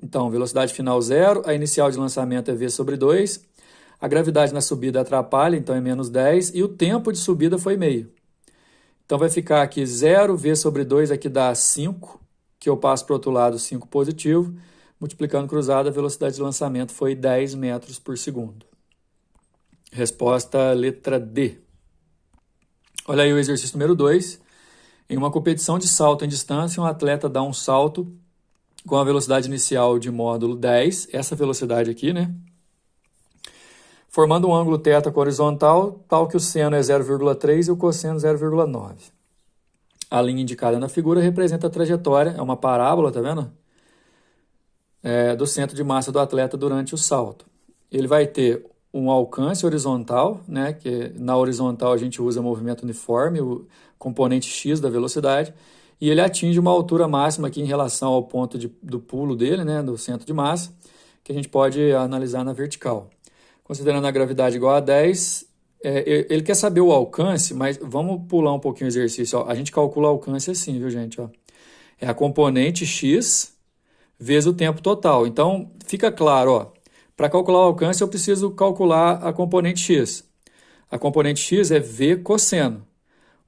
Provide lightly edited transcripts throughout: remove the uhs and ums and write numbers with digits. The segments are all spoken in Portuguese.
Então, velocidade final 0, a inicial de lançamento é v sobre 2, a gravidade na subida atrapalha, então é menos 10, e o tempo de subida foi meio. Então vai ficar aqui 0, v sobre 2 aqui dá 5, que eu passo para o outro lado 5 positivo, multiplicando cruzado, a velocidade de lançamento foi 10 metros por segundo. Resposta letra D. Olha aí o exercício número 2. Em uma competição de salto em distância, um atleta dá um salto com a velocidade inicial de módulo 10, essa velocidade aqui, né? Formando um ângulo θ com horizontal, tal que o seno é 0,3 e o cosseno 0,9. A linha indicada na figura representa a trajetória, é uma parábola, tá vendo? Do centro de massa do atleta durante o salto. Ele vai ter um alcance horizontal, né, que na horizontal a gente usa movimento uniforme, o componente x da velocidade, e ele atinge uma altura máxima aqui em relação ao ponto do pulo dele, né, do centro de massa, que a gente pode analisar na vertical. Considerando a gravidade igual a 10, ele quer saber o alcance, mas vamos pular um pouquinho o exercício. Ó. A gente calcula o alcance assim, viu, gente? Ó. É a componente x vezes o tempo total. Então, fica claro, ó. Para calcular o alcance, eu preciso calcular a componente x. A componente x é v cosseno.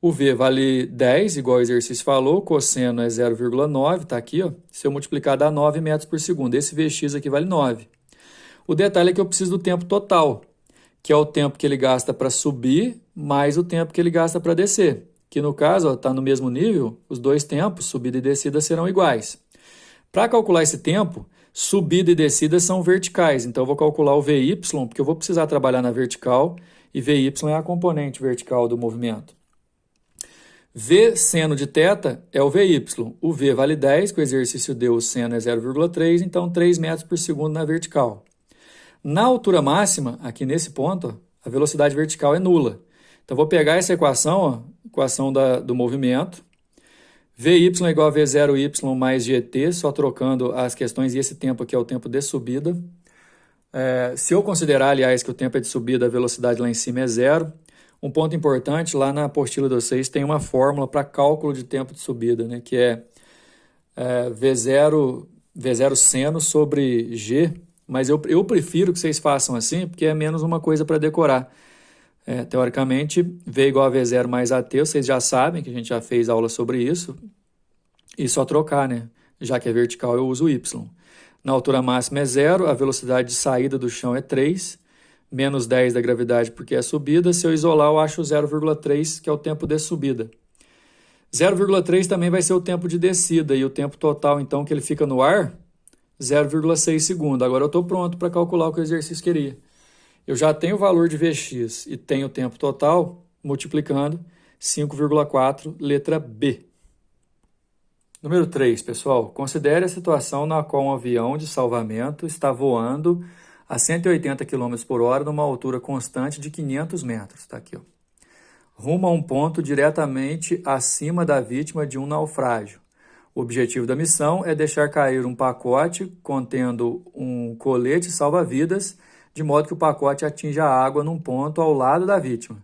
O v vale 10, igual o exercício falou, o cosseno é 0,9, está aqui, ó. Se eu multiplicar, dá 9 metros por segundo. Esse vx aqui vale 9. O detalhe é que eu preciso do tempo total, que é o tempo que ele gasta para subir, mais o tempo que ele gasta para descer. Que no caso, está no mesmo nível, os dois tempos, subida e descida, serão iguais. Para calcular esse tempo, subida e descida são verticais, então eu vou calcular o VY, porque eu vou precisar trabalhar na vertical, e VY é a componente vertical do movimento. V seno de θ é o VY. O V vale 10, que o exercício deu, o seno é 0,3, então 3 metros por segundo na vertical. Na altura máxima, aqui nesse ponto, ó, a velocidade vertical é nula. Então, vou pegar essa equação, ó, equação do movimento. Vy é igual a V0y mais gt, só trocando as questões, e esse tempo aqui é o tempo de subida. Se eu considerar, aliás, que o tempo é de subida, a velocidade lá em cima é 0. Um ponto importante, lá na apostila de vocês tem uma fórmula para cálculo de tempo de subida, né, que é V0 seno sobre g, mas eu prefiro que vocês façam assim, porque é menos uma coisa para decorar. Teoricamente, V igual a V0 mais AT, vocês já sabem que a gente já fez aula sobre isso, e só trocar, né? Já que é vertical, eu uso Y. Na altura máxima é 0, a velocidade de saída do chão é 3, menos 10 da gravidade porque é subida. Se eu isolar, eu acho 0,3, que é o tempo de subida. 0,3 também vai ser o tempo de descida, e o tempo total, então, que ele fica no ar, 0,6 segundo. Agora eu estou pronto para calcular o que o exercício queria. Eu já tenho o valor de Vx e tenho o tempo total, multiplicando 5,4, letra B. Número 3, pessoal. Considere a situação na qual um avião de salvamento está voando a 180 km por hora numa altura constante de 500 metros. Está aqui, ó. Rumo a um ponto diretamente acima da vítima de um naufrágio. O objetivo da missão é deixar cair um pacote contendo um colete salva-vidas, de modo que o pacote atinja a água num ponto ao lado da vítima.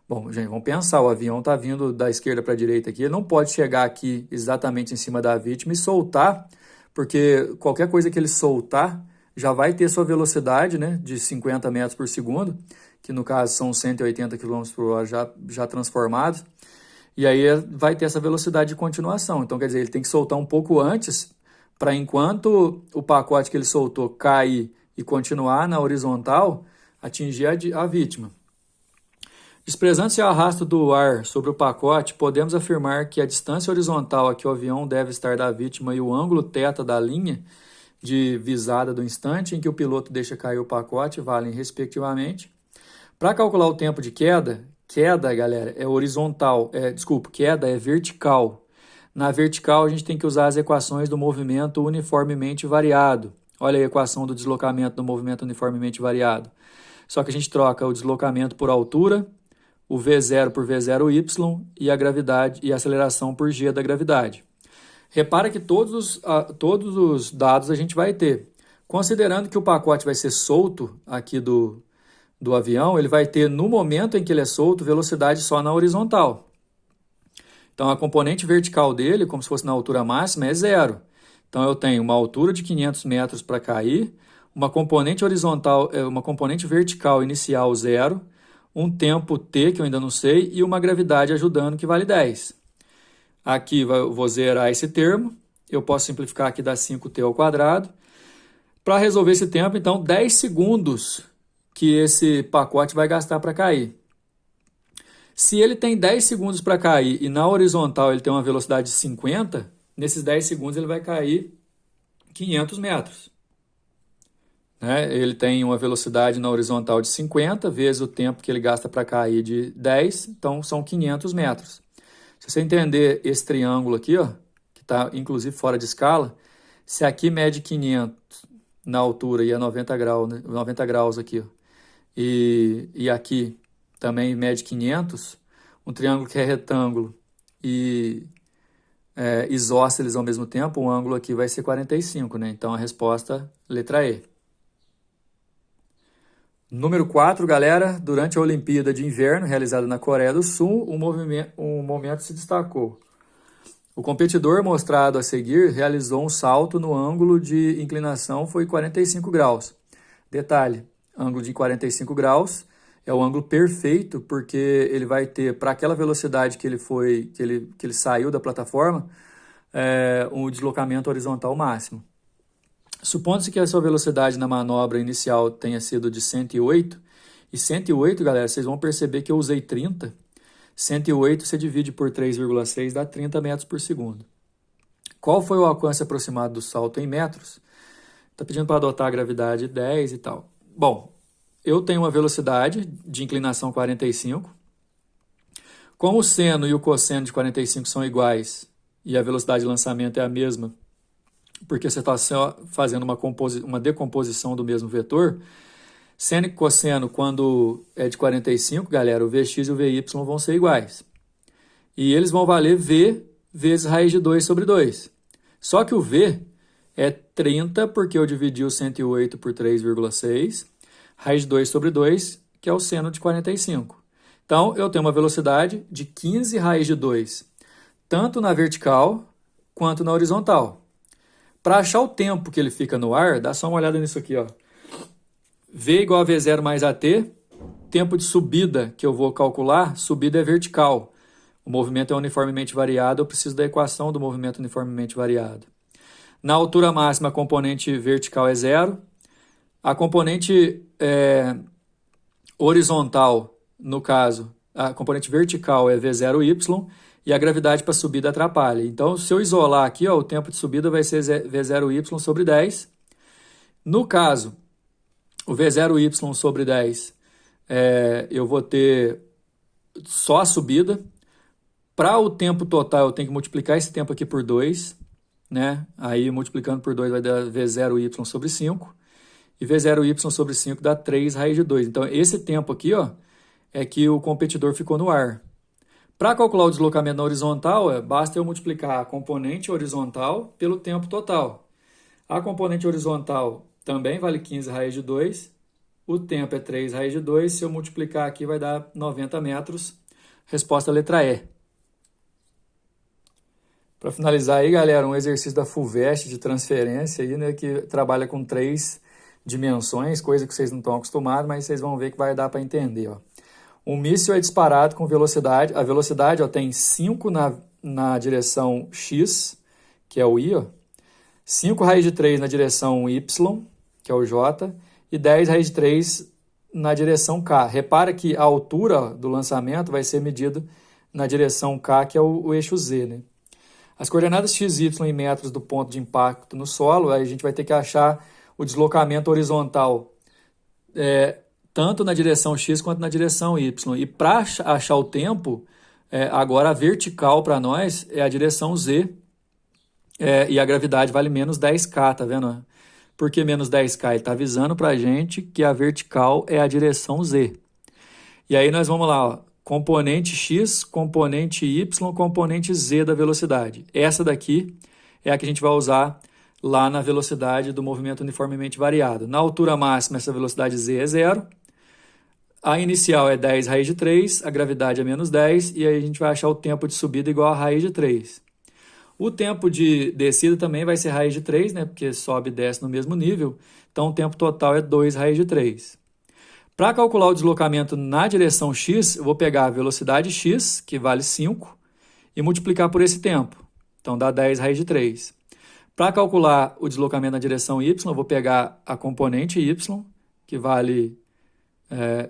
Bom, gente, vamos pensar, o avião está vindo da esquerda para a direita aqui, ele não pode chegar aqui exatamente em cima da vítima e soltar, porque qualquer coisa que ele soltar já vai ter sua velocidade, né, de 50 metros por segundo, que no caso são 180 km por hora já transformados, e aí vai ter essa velocidade de continuação. Então, quer dizer, ele tem que soltar um pouco antes, para enquanto o pacote que ele soltou cair e continuar na horizontal, atingir a vítima. Desprezando-se o arrasto do ar sobre o pacote, podemos afirmar que a distância horizontal a que o avião deve estar da vítima e o ângulo θ da linha de visada do instante em que o piloto deixa cair o pacote valem respectivamente. Para calcular o tempo de queda, galera, é horizontal, queda é vertical. Na vertical, a gente tem que usar as equações do movimento uniformemente variado. Olha a equação do deslocamento do movimento uniformemente variado. Só que a gente troca o deslocamento por altura, o V0 por V0y e a gravidade e a aceleração por g da gravidade. Repara que todos os dados a gente vai ter. Considerando que o pacote vai ser solto aqui do avião, ele vai ter, no momento em que ele é solto, velocidade só na horizontal. Então, a componente vertical dele, como se fosse na altura máxima, é 0. Então, eu tenho uma altura de 500 metros para cair, uma componente horizontal, uma componente vertical inicial 0, um tempo t, que eu ainda não sei, e uma gravidade ajudando, que vale 10. Aqui eu vou zerar esse termo, eu posso simplificar aqui, dá 5t ao quadrado. Para resolver esse tempo, então, 10 segundos que esse pacote vai gastar para cair. Se ele tem 10 segundos para cair e na horizontal ele tem uma velocidade de 50, nesses 10 segundos ele vai cair 500 metros. Né? Ele tem uma velocidade na horizontal de 50 vezes o tempo que ele gasta para cair de 10, então são 500 metros. Se você entender esse triângulo aqui, ó, que está inclusive fora de escala, se aqui mede 500 na altura e é 90 graus, né? 90 graus aqui, ó, e aqui também mede 500, um triângulo que é retângulo e isósceles ao mesmo tempo, o ângulo aqui vai ser 45, né? Então a resposta, letra E. Número 4, galera, durante a Olimpíada de Inverno, realizada na Coreia do Sul, um momento se destacou. O competidor mostrado a seguir realizou um salto no ângulo de inclinação foi 45 graus. Detalhe, ângulo de 45 graus é o ângulo perfeito, porque ele vai ter, para aquela velocidade que ele saiu da plataforma, um deslocamento horizontal máximo. Supondo-se que a sua velocidade na manobra inicial tenha sido de 108, e 108, galera, vocês vão perceber que eu usei 30, 108 você divide por 3,6 dá 30 metros por segundo. Qual foi o alcance aproximado do salto em metros? Está pedindo para adotar a gravidade 10 e tal. Bom, eu tenho uma velocidade de inclinação 45. Como o seno e o cosseno de 45 são iguais e a velocidade de lançamento é a mesma, porque você está só fazendo uma decomposição do mesmo vetor, seno e cosseno, quando é de 45, galera, o Vx e o Vy vão ser iguais. E eles vão valer V vezes raiz de 2 sobre 2. Só que o V é 30, porque eu dividi o 108 por 3,6, raiz de 2 sobre 2, que é o seno de 45. Então, eu tenho uma velocidade de 15 raiz de 2, tanto na vertical quanto na horizontal. Para achar o tempo que ele fica no ar, dá só uma olhada nisso aqui, ó. V igual a V0 mais AT, tempo de subida que eu vou calcular, subida é vertical. O movimento é uniformemente variado, eu preciso da equação do movimento uniformemente variado. Na altura máxima, a componente vertical é 0. A componente horizontal, no caso, a componente vertical é V0y, e a gravidade para subida atrapalha. Então, se eu isolar aqui, ó, o tempo de subida vai ser V0y sobre 10. No caso, o V0y sobre 10, eu vou ter só a subida. Para o tempo total, eu tenho que multiplicar esse tempo aqui por 2. Né? Aí, multiplicando por 2 vai dar V0y sobre 5. E V0y sobre 5 dá 3 raiz de 2. Então, esse tempo aqui, ó, é que o competidor ficou no ar. Para calcular o deslocamento na horizontal, basta eu multiplicar a componente horizontal pelo tempo total. A componente horizontal também vale 15 raiz de 2. O tempo é 3 raiz de 2. Se eu multiplicar aqui, vai dar 90 metros. Resposta letra E. Para finalizar aí, galera, um exercício da FUVEST de transferência aí, né, que trabalha com 3 dimensões, coisa que vocês não estão acostumados, mas vocês vão ver que vai dar para entender, ó. Um míssil é disparado com velocidade. A velocidade, ó, tem 5 na direção x, que é o i, ó. 5 raiz de 3 na direção y, que é o j, e 10 raiz de 3 na direção k. Repara que a altura, ó, do lançamento vai ser medida na direção k, que é o eixo z, né? As coordenadas x e y em metros do ponto de impacto no solo, aí a gente vai ter que achar o deslocamento horizontal tanto na direção x quanto na direção y. E para achar o tempo, agora a vertical para nós é a direção z, e a gravidade vale menos 10k, tá vendo? Por que menos 10k? Ele está avisando para a gente que a vertical é a direção z. E aí nós vamos lá, ó, componente x, componente y, componente z da velocidade. Essa daqui é a que a gente vai usar lá na velocidade do movimento uniformemente variado. Na altura máxima, essa velocidade z é 0. A inicial é 10 raiz de 3, a gravidade é menos 10, e aí a gente vai achar o tempo de subida igual a raiz de 3. O tempo de descida também vai ser raiz de 3, né? Porque sobe e desce no mesmo nível. Então, o tempo total é 2 raiz de 3. Para calcular o deslocamento na direção x, eu vou pegar a velocidade x, que vale 5, e multiplicar por esse tempo. Então, dá 10 raiz de 3. Para calcular o deslocamento na direção y, eu vou pegar a componente y, que vale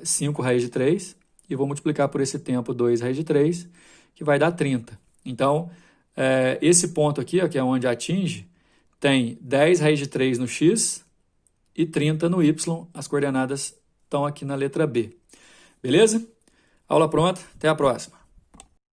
5 raiz de 3, e vou multiplicar por esse tempo 2 raiz de 3, que vai dar 30. Então, esse ponto aqui, ó, que é onde atinge, tem 10 raiz de 3 no x e 30 no y. As coordenadas estão aqui na letra B. Beleza? Aula pronta. Até a próxima.